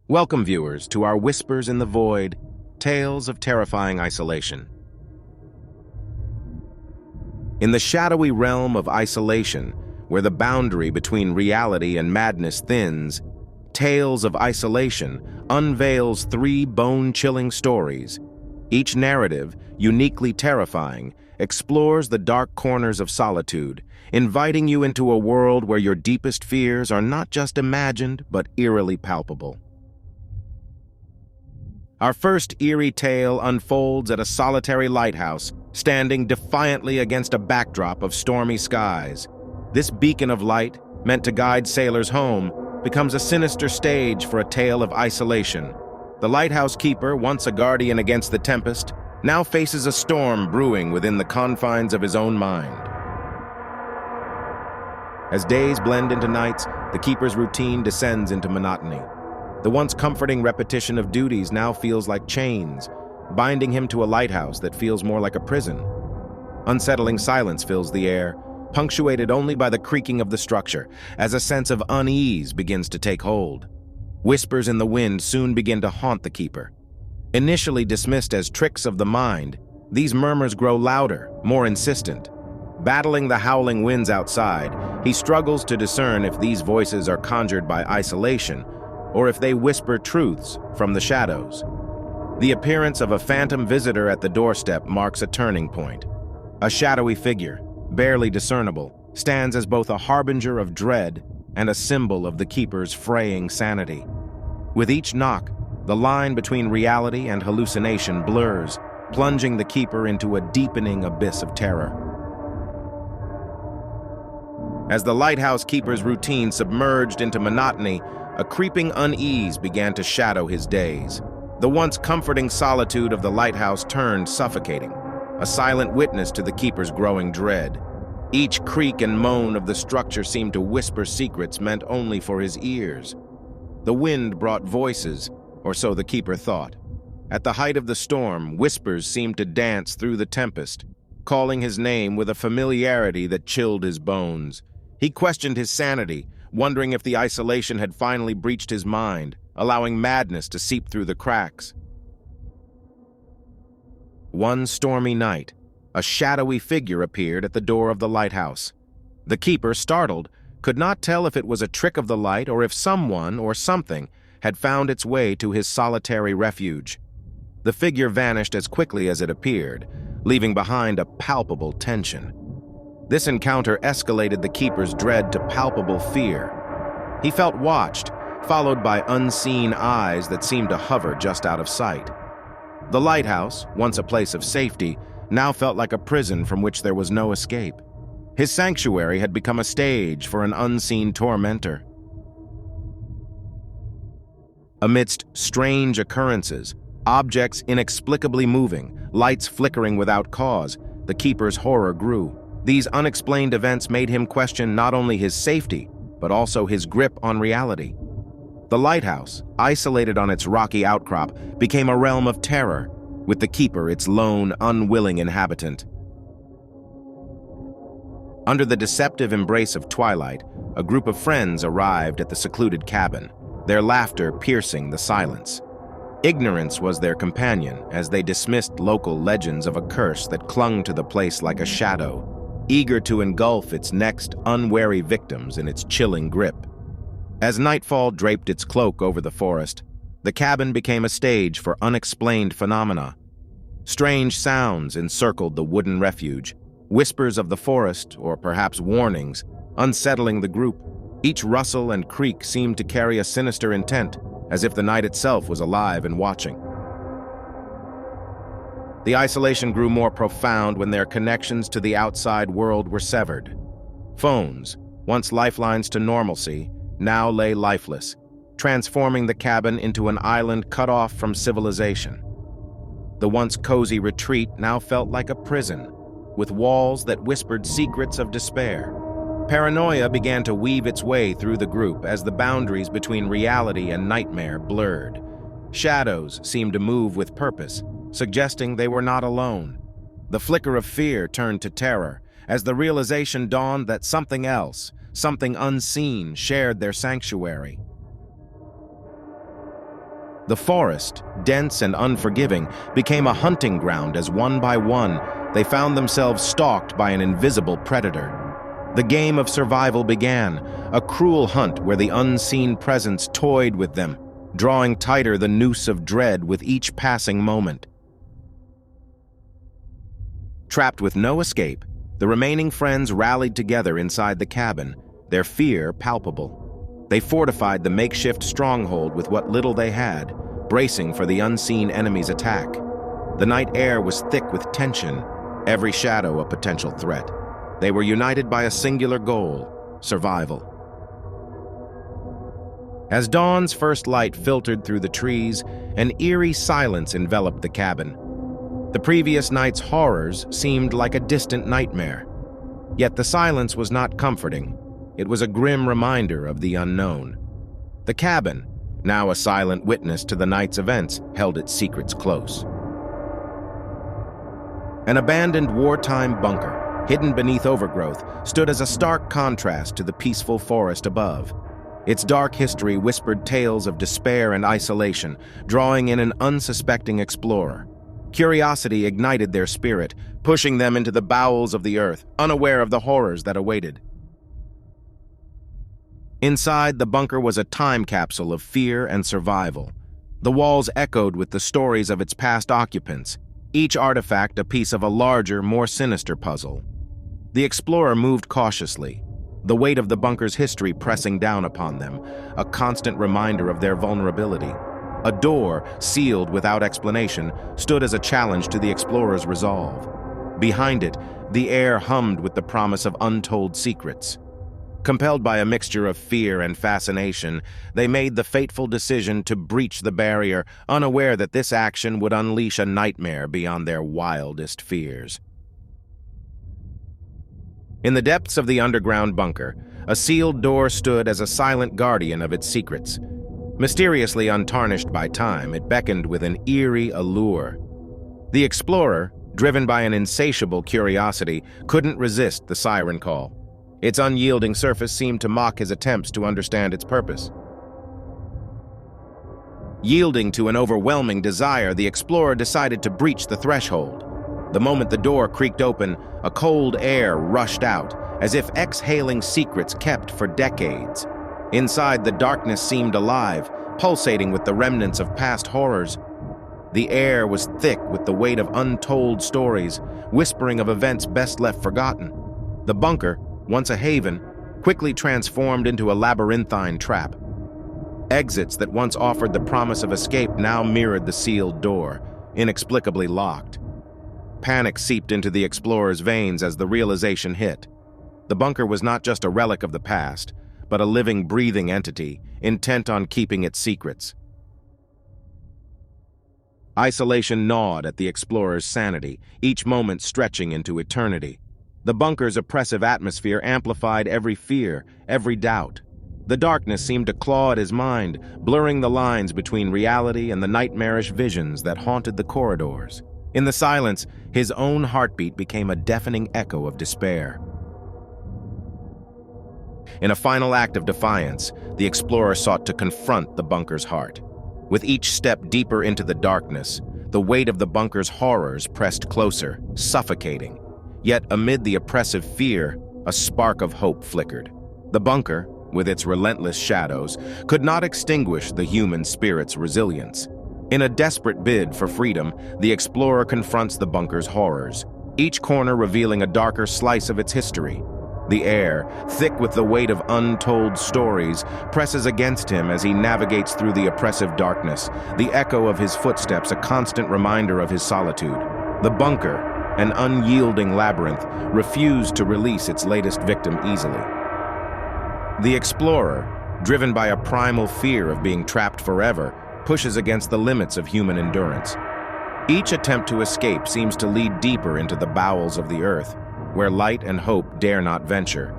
Welcome, viewers, to our Whispers in the Void, Tales of Terrifying Isolation. In the shadowy realm of isolation, where the boundary between reality and madness thins, Tales of Isolation unveils three bone-chilling stories. Each narrative, uniquely terrifying, explores the dark corners of solitude, inviting you into a world where your deepest fears are not just imagined, but eerily palpable. Our first eerie tale unfolds at a solitary lighthouse, standing defiantly against a backdrop of stormy skies. This beacon of light, meant to guide sailors home, becomes a sinister stage for a tale of isolation. The lighthouse keeper, once a guardian against the tempest, now faces a storm brewing within the confines of his own mind. As days blend into nights, the keeper's routine descends into monotony. The once comforting repetition of duties now feels like chains, binding him to a lighthouse that feels more like a prison. Unsettling silence fills the air, punctuated only by the creaking of the structure, as a sense of unease begins to take hold. Whispers in the wind soon begin to haunt the keeper. Initially dismissed as tricks of the mind, these murmurs grow louder, more insistent. Battling the howling winds outside, he struggles to discern if these voices are conjured by isolation or if they whisper truths from the shadows. The appearance of a phantom visitor at the doorstep marks a turning point. A shadowy figure, barely discernible, stands as both a harbinger of dread and a symbol of the keeper's fraying sanity. With each knock, the line between reality and hallucination blurs, plunging the keeper into a deepening abyss of terror. As the lighthouse keeper's routine submerged into monotony, a creeping unease began to shadow his days. The once comforting solitude of the lighthouse turned suffocating, a silent witness to the keeper's growing dread. Each creak and moan of the structure seemed to whisper secrets meant only for his ears. The wind brought voices, or so the keeper thought. At the height of the storm, whispers seemed to dance through the tempest, calling his name with a familiarity that chilled his bones. He questioned his sanity, wondering if the isolation had finally breached his mind, allowing madness to seep through the cracks. One stormy night, a shadowy figure appeared at the door of the lighthouse. The keeper, startled, could not tell if it was a trick of the light or if someone or something had found its way to his solitary refuge. The figure vanished as quickly as it appeared, leaving behind a palpable tension. This encounter escalated the keeper's dread to palpable fear. He felt watched, followed by unseen eyes that seemed to hover just out of sight. The lighthouse, once a place of safety, now felt like a prison from which there was no escape. His sanctuary had become a stage for an unseen tormentor. Amidst strange occurrences, objects inexplicably moving, lights flickering without cause, the keeper's horror grew. These unexplained events made him question not only his safety, but also his grip on reality. The lighthouse, isolated on its rocky outcrop, became a realm of terror, with the keeper its lone, unwilling inhabitant. Under the deceptive embrace of twilight, a group of friends arrived at the secluded cabin, their laughter piercing the silence. Ignorance was their companion as they dismissed local legends of a curse that clung to the place like a shadow, eager to engulf its next unwary victims in its chilling grip. As nightfall draped its cloak over the forest, the cabin became a stage for unexplained phenomena. Strange sounds encircled the wooden refuge, whispers of the forest, or perhaps warnings, unsettling the group. Each rustle and creak seemed to carry a sinister intent, as if the night itself was alive and watching. The isolation grew more profound when their connections to the outside world were severed. Phones, once lifelines to normalcy, now lay lifeless, transforming the cabin into an island cut off from civilization. The once cozy retreat now felt like a prison, with walls that whispered secrets of despair. Paranoia began to weave its way through the group as the boundaries between reality and nightmare blurred. Shadows seemed to move with purpose, suggesting they were not alone. The flicker of fear turned to terror as the realization dawned that something else, something unseen, shared their sanctuary. The forest, dense and unforgiving, became a hunting ground as one by one they found themselves stalked by an invisible predator. The game of survival began, a cruel hunt where the unseen presence toyed with them, drawing tighter the noose of dread with each passing moment. Trapped with no escape, the remaining friends rallied together inside the cabin, their fear palpable. They fortified the makeshift stronghold with what little they had, bracing for the unseen enemy's attack. The night air was thick with tension, every shadow a potential threat. They were united by a singular goal: survival. As dawn's first light filtered through the trees, an eerie silence enveloped the cabin. The previous night's horrors seemed like a distant nightmare. Yet the silence was not comforting. It was a grim reminder of the unknown. The cabin, now a silent witness to the night's events, held its secrets close. An abandoned wartime bunker, hidden beneath overgrowth, stood as a stark contrast to the peaceful forest above. Its dark history whispered tales of despair and isolation, drawing in an unsuspecting explorer. Curiosity ignited their spirit, pushing them into the bowels of the earth, unaware of the horrors that awaited. Inside, the bunker was a time capsule of fear and survival. The walls echoed with the stories of its past occupants, each artifact a piece of a larger, more sinister puzzle. The explorer moved cautiously, the weight of the bunker's history pressing down upon them, a constant reminder of their vulnerability. A door, sealed without explanation, stood as a challenge to the explorer's resolve. Behind it, the air hummed with the promise of untold secrets. Compelled by a mixture of fear and fascination, they made the fateful decision to breach the barrier, unaware that this action would unleash a nightmare beyond their wildest fears. In the depths of the underground bunker, a sealed door stood as a silent guardian of its secrets. Mysteriously untarnished by time, it beckoned with an eerie allure. The explorer, driven by an insatiable curiosity, couldn't resist the siren call. Its unyielding surface seemed to mock his attempts to understand its purpose. Yielding to an overwhelming desire, the explorer decided to breach the threshold. The moment the door creaked open, a cold air rushed out, as if exhaling secrets kept for decades. Inside, the darkness seemed alive, pulsating with the remnants of past horrors. The air was thick with the weight of untold stories, whispering of events best left forgotten. The bunker, once a haven, quickly transformed into a labyrinthine trap. Exits that once offered the promise of escape now mirrored the sealed door, inexplicably locked. Panic seeped into the explorer's veins as the realization hit. The bunker was not just a relic of the past, but a living, breathing entity, intent on keeping its secrets. Isolation gnawed at the explorer's sanity, each moment stretching into eternity. The bunker's oppressive atmosphere amplified every fear, every doubt. The darkness seemed to claw at his mind, blurring the lines between reality and the nightmarish visions that haunted the corridors. In the silence, his own heartbeat became a deafening echo of despair. In a final act of defiance, the explorer sought to confront the bunker's heart. With each step deeper into the darkness, the weight of the bunker's horrors pressed closer, suffocating. Yet amid the oppressive fear, a spark of hope flickered. The bunker, with its relentless shadows, could not extinguish the human spirit's resilience. In a desperate bid for freedom, the explorer confronts the bunker's horrors, each corner revealing a darker slice of its history. The air, thick with the weight of untold stories, presses against him as he navigates through the oppressive darkness, the echo of his footsteps a constant reminder of his solitude. The bunker, an unyielding labyrinth, refused to release its latest victim easily. The explorer, driven by a primal fear of being trapped forever, pushes against the limits of human endurance. Each attempt to escape seems to lead deeper into the bowels of the earth, where light and hope dare not venture.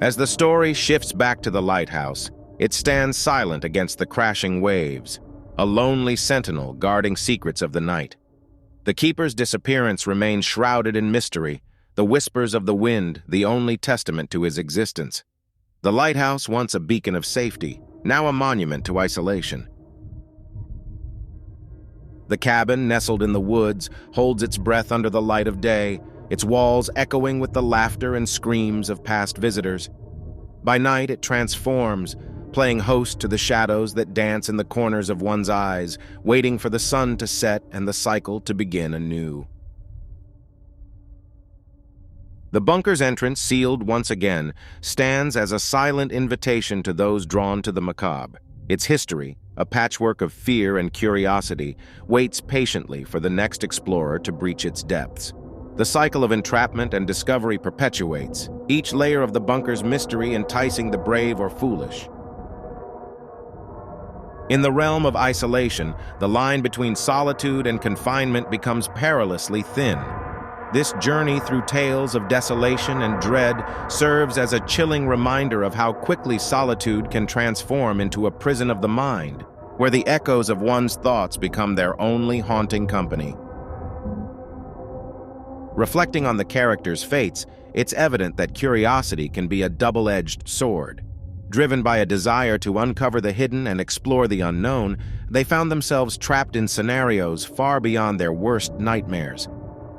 As the story shifts back to the lighthouse, it stands silent against the crashing waves, a lonely sentinel guarding secrets of the night. The keeper's disappearance remains shrouded in mystery, the whispers of the wind the only testament to his existence. The lighthouse, once a beacon of safety, now a monument to isolation. The cabin, nestled in the woods, holds its breath under the light of day, its walls echoing with the laughter and screams of past visitors. By night, it transforms, playing host to the shadows that dance in the corners of one's eyes, waiting for the sun to set and the cycle to begin anew. The bunker's entrance, sealed once again, stands as a silent invitation to those drawn to the macabre. Its history, a patchwork of fear and curiosity, waits patiently for the next explorer to breach its depths. The cycle of entrapment and discovery perpetuates, each layer of the bunker's mystery enticing the brave or foolish. In the realm of isolation, the line between solitude and confinement becomes perilously thin. This journey through tales of desolation and dread serves as a chilling reminder of how quickly solitude can transform into a prison of the mind, where the echoes of one's thoughts become their only haunting company. Reflecting on the characters' fates, it's evident that curiosity can be a double-edged sword. Driven by a desire to uncover the hidden and explore the unknown, they found themselves trapped in scenarios far beyond their worst nightmares.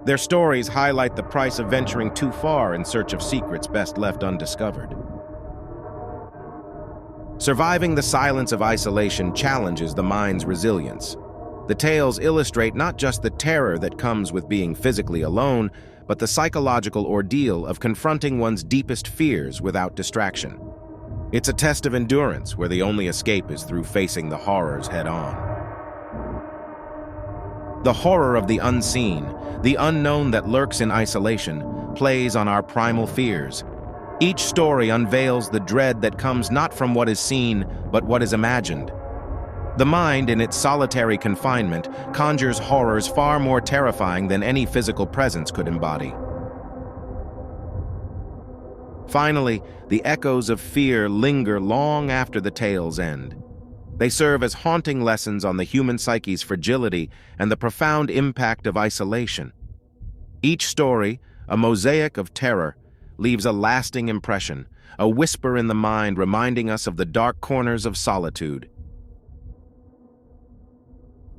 Their stories highlight the price of venturing too far in search of secrets best left undiscovered. Surviving the silence of isolation challenges the mind's resilience. The tales illustrate not just the terror that comes with being physically alone, but the psychological ordeal of confronting one's deepest fears without distraction. It's a test of endurance where the only escape is through facing the horrors head-on. The horror of the unseen, the unknown that lurks in isolation, plays on our primal fears. Each story unveils the dread that comes not from what is seen, but what is imagined. The mind, in its solitary confinement, conjures horrors far more terrifying than any physical presence could embody. Finally, the echoes of fear linger long after the tale's end. They serve as haunting lessons on the human psyche's fragility and the profound impact of isolation. Each story, a mosaic of terror, leaves a lasting impression, a whisper in the mind reminding us of the dark corners of solitude.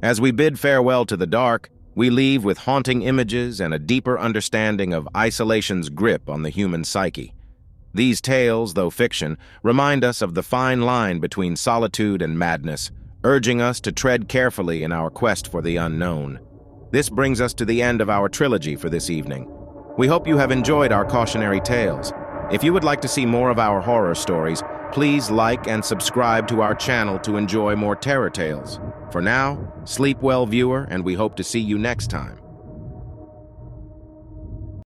As we bid farewell to the dark, we leave with haunting images and a deeper understanding of isolation's grip on the human psyche. These tales, though fiction, remind us of the fine line between solitude and madness, urging us to tread carefully in our quest for the unknown. This brings us to the end of our trilogy for this evening. We hope you have enjoyed our cautionary tales. If you would like to see more of our horror stories, please like and subscribe to our channel to enjoy more terror tales. For now, sleep well, viewer, and we hope to see you next time.